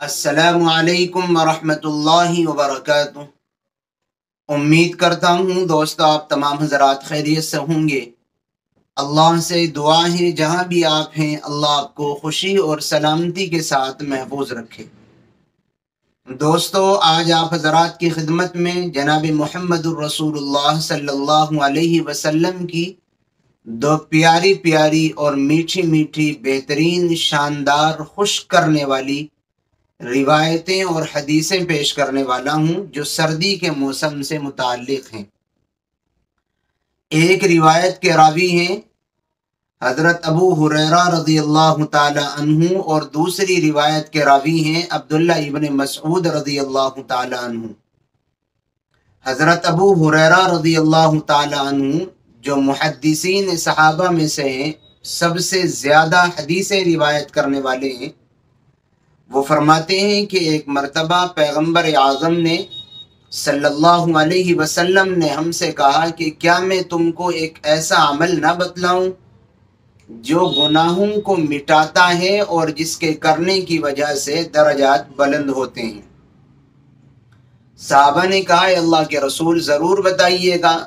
السلام علیکم ورحمۃ اللہ وبرکاتہ۔ امید کرتا ہوں دوستو آپ تمام حضرات خیریت سے ہوں گے۔ اللہ سے دعا ہے جہاں بھی آپ ہیں اللہ آپ کو خوشی اور سلامتی کے ساتھ محفوظ رکھے۔ دوستو آج آپ حضرات کی خدمت میں جناب محمد الرسول اللہ صلی اللہ علیہ وسلم کی دو پیاری پیاری اور میٹھی میٹھی بہترین شاندار خوش کرنے والی روایتیں اور حدیثیں پیش کرنے والا ہوں جو سردی کے موسم سے متعلق ہیں۔ ایک روایت کے راوی ہیں حضرت ابو ہریرہ رضی اللہ تعالی عنہ اور دوسری روایت کے راوی ہیں عبداللہ ابن مسعود رضی اللہ تعالی عنہ۔ حضرت ابو ہریرہ رضی اللہ تعالی عنہ جو محدثین صحابہ میں سے ہیں، سب سے زیادہ حدیثیں روایت کرنے والے ہیں، وہ فرماتے ہیں کہ ایک مرتبہ پیغمبر اعظم نے صلی اللہ علیہ وسلم نے ہم سے کہا کہ کیا میں تم کو ایک ایسا عمل نہ بتلاؤں جو گناہوں کو مٹاتا ہے اور جس کے کرنے کی وجہ سے درجات بلند ہوتے ہیں۔ صحابہ نے کہا اے اللہ کے رسول ضرور بتائیے گا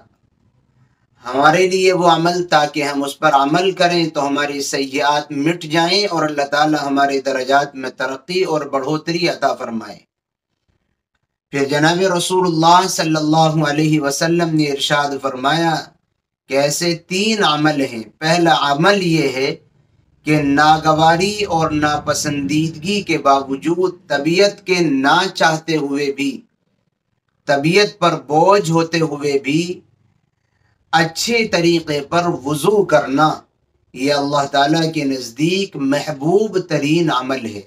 ہمارے لیے وہ عمل تاکہ ہم اس پر عمل کریں تو ہماری سیئات مٹ جائیں اور اللہ تعالی ہمارے درجات میں ترقی اور بڑھوتری عطا فرمائے۔ پھر جناب رسول اللہ صلی اللہ علیہ وسلم نے ارشاد فرمایا کہ ایسے تین عمل ہیں۔ پہلا عمل یہ ہے کہ ناگواری اور ناپسندیدگی کے باوجود طبیعت کے نہ چاہتے ہوئے بھی، طبیعت پر بوجھ ہوتے ہوئے بھی اچھے طریقے پر وضو کرنا، یہ اللہ تعالیٰ کے نزدیک محبوب ترین عمل ہے۔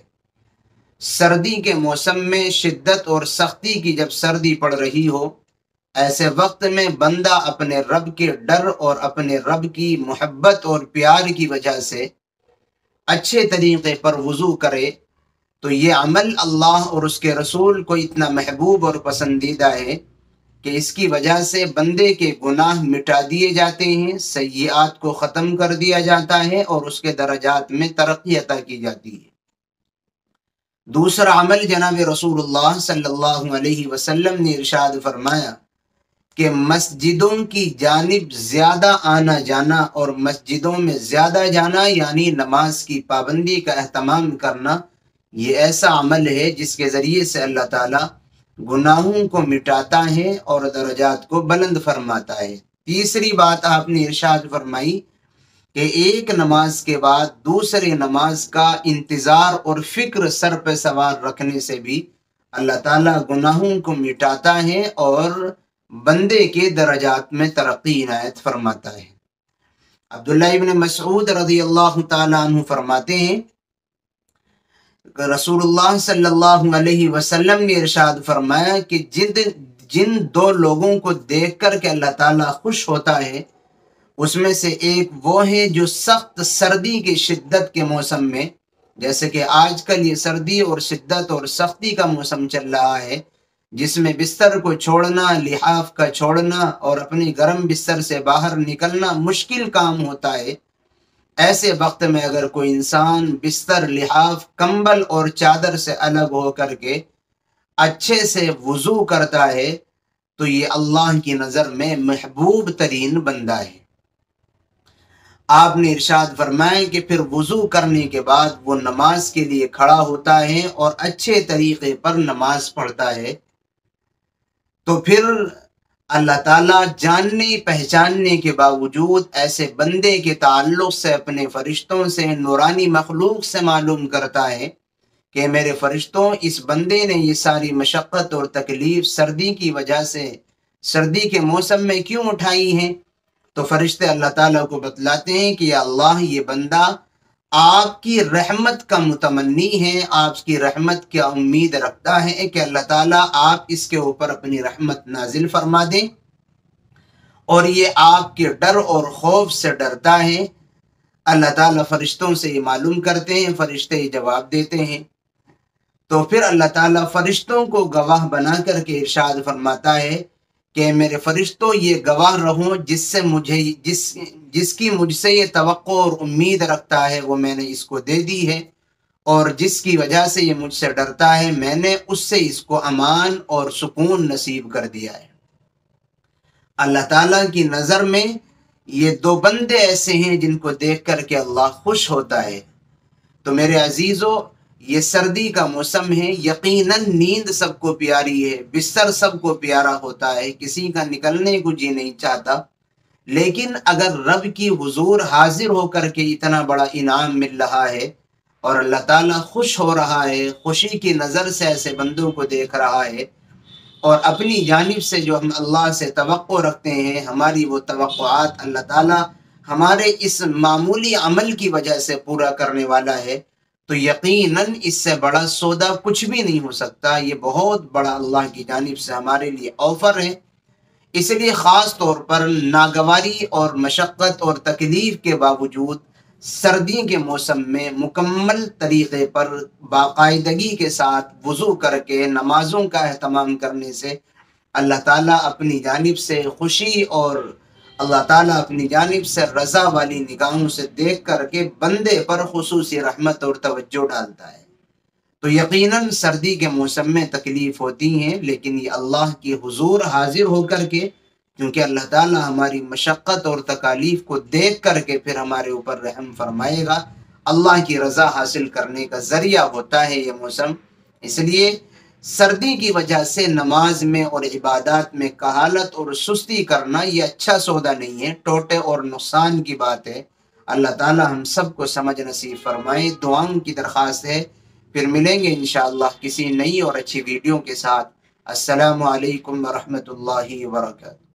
سردی کے موسم میں شدت اور سختی کی جب سردی پڑ رہی ہو، ایسے وقت میں بندہ اپنے رب کے ڈر اور اپنے رب کی محبت اور پیار کی وجہ سے اچھے طریقے پر وضو کرے تو یہ عمل اللہ اور اس کے رسول کو اتنا محبوب اور پسندیدہ ہے کہ اس کی وجہ سے بندے کے گناہ مٹا دیے جاتے ہیں، سیئات کو ختم کر دیا جاتا ہے اور اس کے درجات میں ترقی عطا کی جاتی ہے۔ دوسرا عمل جناب رسول اللہ صلی اللہ علیہ وسلم نے ارشاد فرمایا کہ مسجدوں کی جانب زیادہ آنا جانا اور مسجدوں میں زیادہ جانا یعنی نماز کی پابندی کا اہتمام کرنا، یہ ایسا عمل ہے جس کے ذریعے سے اللہ تعالیٰ گناہوں کو مٹاتا ہے اور درجات کو بلند فرماتا ہے۔ تیسری بات آپ نے ارشاد فرمائی کہ ایک نماز کے بعد دوسرے نماز کا انتظار اور فکر سر پہ سوار رکھنے سے بھی اللہ تعالیٰ گناہوں کو مٹاتا ہے اور بندے کے درجات میں ترقی عنایت فرماتا ہے۔ عبداللہ ابن مسعود رضی اللہ تعالیٰ عنہ فرماتے ہیں کہ رسول اللہ صلی اللہ علیہ وسلم نے ارشاد فرمایا کہ جن دو لوگوں کو دیکھ کر کے اللہ تعالیٰ خوش ہوتا ہے اس میں سے ایک وہ ہے جو سخت سردی کی شدت کے موسم میں، جیسے کہ آج کل یہ سردی اور شدت اور سختی کا موسم چل رہا ہے جس میں بستر کو چھوڑنا، لحاف کا چھوڑنا اور اپنی گرم بستر سے باہر نکلنا مشکل کام ہوتا ہے، ایسے وقت میں اگر کوئی انسان بستر، لحاف، کمبل اور چادر سے الگ ہو کر کے اچھے سے وضو کرتا ہے تو یہ اللہ کی نظر میں محبوب ترین بندہ ہے۔ آپ نے ارشاد فرمایا کہ پھر وضو کرنے کے بعد وہ نماز کے لیے کھڑا ہوتا ہے اور اچھے طریقے پر نماز پڑھتا ہے تو پھر اللہ تعالیٰ جاننے پہچاننے کے باوجود ایسے بندے کے تعلق سے اپنے فرشتوں سے، نورانی مخلوق سے معلوم کرتا ہے کہ میرے فرشتوں اس بندے نے یہ ساری مشقت اور تکلیف سردی کی وجہ سے سردی کے موسم میں کیوں اٹھائی ہیں، تو فرشتے اللہ تعالیٰ کو بتلاتے ہیں کہ یا اللہ یہ بندہ آپ کی رحمت کا متمنی ہے، آپ کی رحمت کی امید رکھتا ہے کہ اللہ تعالیٰ آپ اس کے اوپر اپنی رحمت نازل فرما دیں، اور یہ آپ کے ڈر اور خوف سے ڈرتا ہے۔ اللہ تعالیٰ فرشتوں سے یہ معلوم کرتے ہیں، فرشتے جواب دیتے ہیں، تو پھر اللہ تعالیٰ فرشتوں کو گواہ بنا کر کے ارشاد فرماتا ہے کہ میرے فرشتوں یہ گواہ رہو جس کی مجھ سے یہ توقع اور امید رکھتا ہے وہ میں نے اس کو دے دی ہے، اور جس کی وجہ سے یہ مجھ سے ڈرتا ہے میں نے اس سے اس کو امان اور سکون نصیب کر دیا ہے۔ اللہ تعالیٰ کی نظر میں یہ دو بندے ایسے ہیں جن کو دیکھ کر کے اللہ خوش ہوتا ہے۔ تو میرے عزیزو، یہ سردی کا موسم ہے، یقیناً نیند سب کو پیاری ہے، بستر سب کو پیارا ہوتا ہے، کسی کا نکلنے کو جی نہیں چاہتا، لیکن اگر رب کی حضور حاضر ہو کر کے اتنا بڑا انعام مل رہا ہے اور اللہ تعالیٰ خوش ہو رہا ہے، خوشی کی نظر سے ایسے بندوں کو دیکھ رہا ہے، اور اپنی جانب سے جو ہم اللہ سے توقع رکھتے ہیں، ہماری وہ توقعات اللہ تعالیٰ ہمارے اس معمولی عمل کی وجہ سے پورا کرنے والا ہے، تو یقیناً اس سے بڑا سودا کچھ بھی نہیں ہو سکتا۔ یہ بہت بڑا اللہ کی جانب سے ہمارے لیے آفر ہے۔ اس لیے خاص طور پر ناگواری اور مشقت اور تکلیف کے باوجود سردی کے موسم میں مکمل طریقے پر باقاعدگی کے ساتھ وضو کر کے نمازوں کا اہتمام کرنے سے اللہ تعالیٰ اپنی جانب سے خوشی اور اللہ تعالیٰ اپنی جانب سے رضا والی نگاہوں سے دیکھ کر کے بندے پر خصوصی رحمت اور توجہ ڈالتا ہے۔ تو یقیناً سردی کے موسم میں تکلیف ہوتی ہیں، لیکن یہ اللہ کی حضور حاضر ہو کر کے، کیونکہ اللہ تعالیٰ ہماری مشقت اور تکالیف کو دیکھ کر کے پھر ہمارے اوپر رحم فرمائے گا، اللہ کی رضا حاصل کرنے کا ذریعہ ہوتا ہے یہ موسم۔ اس لیے سردی کی وجہ سے نماز میں اور عبادات میں کہالت اور سستی کرنا یہ اچھا سودا نہیں ہے، ٹوٹے اور نقصان کی بات ہے۔ اللہ تعالیٰ ہم سب کو سمجھ نصیب فرمائے۔ دعاؤں کی درخواست ہے، پھر ملیں گے انشاءاللہ کسی نئی اور اچھی ویڈیو کے ساتھ۔ السلام علیکم ورحمۃ اللہ وبرکاتہ۔